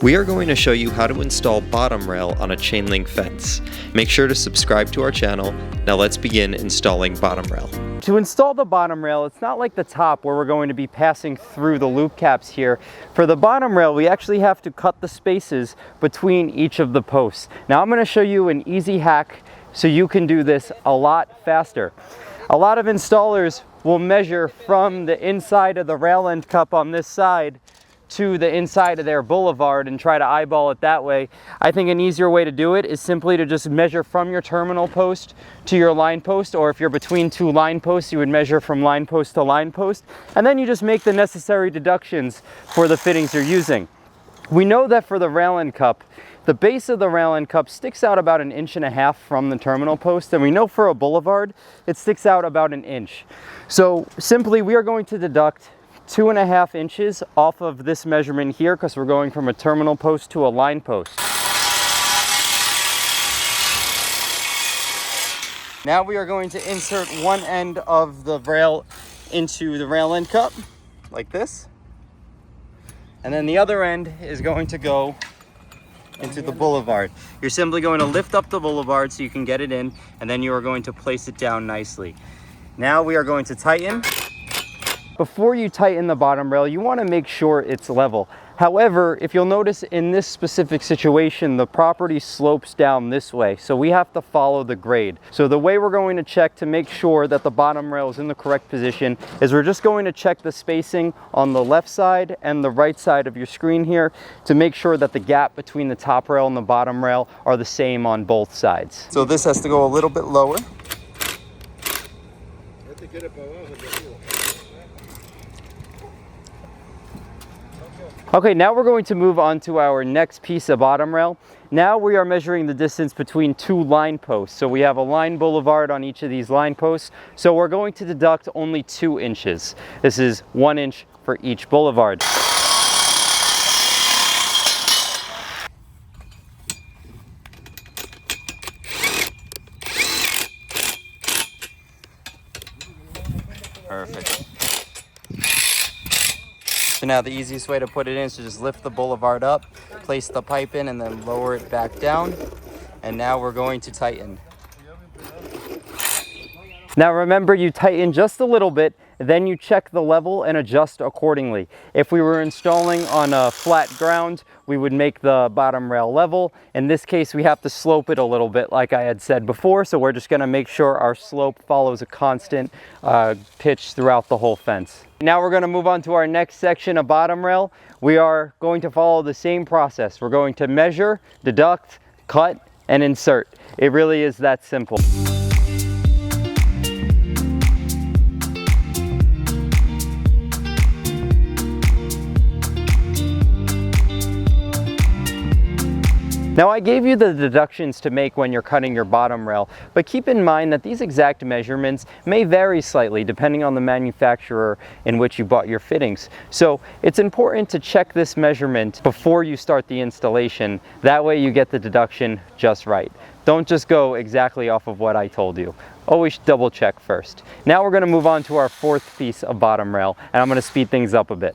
We are going to show you how to install bottom rail on a chain link fence. Make sure to subscribe to our channel. Now let's begin installing bottom rail. To install the bottom rail, it's not like the top where we're going to be passing through the loop caps here. For the bottom rail, we actually have to cut the spaces between each of the posts. Now I'm going to show you an easy hack so you can do this a lot faster. A lot of installers will measure from the inside of the rail end cup on this side to the inside of their boulevard and try to eyeball it that way. I think an easier way to do it is simply to just measure from your terminal post to your line post, or if you're between two line posts, you would measure from line post to line post, and then you just make the necessary deductions for the fittings you're using. We know that for the rail end cup, the base of the rail end cup sticks out about 1.5 inches from the terminal post, and we know for a boulevard, it sticks out about 1 inch. So simply, we are going to deduct 2.5 inches off of this measurement here because we're going from a terminal post to a line post. Now we are going to insert one end of the rail into the rail end cup, like this. And then the other end is going to go into the boulevard. You're simply going to lift up the boulevard so you can get it in, and then you are going to place it down nicely. Now we are going to tighten. Before you tighten the bottom rail, you want to make sure it's level. However, if you'll notice in this specific situation, the property slopes down this way, so we have to follow the grade. So the way we're going to check to make sure that the bottom rail is in the correct position is we're just going to check the spacing on the left side and the right side of your screen here to make sure that the gap between the top rail and the bottom rail are the same on both sides. So this has to go a little bit lower. Okay, now we're going to move on to our next piece of bottom rail. Now we are measuring the distance between two line posts. So we have a line boulevard on each of these line posts. So we're going to deduct only 2 inches. This is 1 inch for each boulevard. Perfect. So now the easiest way to put it in is to just lift the boulevard up, place the pipe in, and then lower it back down. And now we're going to tighten. Now remember, you tighten just a little bit, then you check the level and adjust accordingly. If we were installing on a flat ground, we would make the bottom rail level. In this case, we have to slope it a little bit like I had said before, so we're just gonna make sure our slope follows a constant pitch throughout the whole fence. Now we're gonna move on to our next section of bottom rail. We are going to follow the same process. We're going to measure, deduct, cut, and insert. It really is that simple. Now I gave you the deductions to make when you're cutting your bottom rail, but keep in mind that these exact measurements may vary slightly depending on the manufacturer in which you bought your fittings. So it's important to check this measurement before you start the installation. That way you get the deduction just right. Don't just go exactly off of what I told you. Always double check first. Now we're going to move on to our fourth piece of bottom rail, and I'm going to speed things up a bit.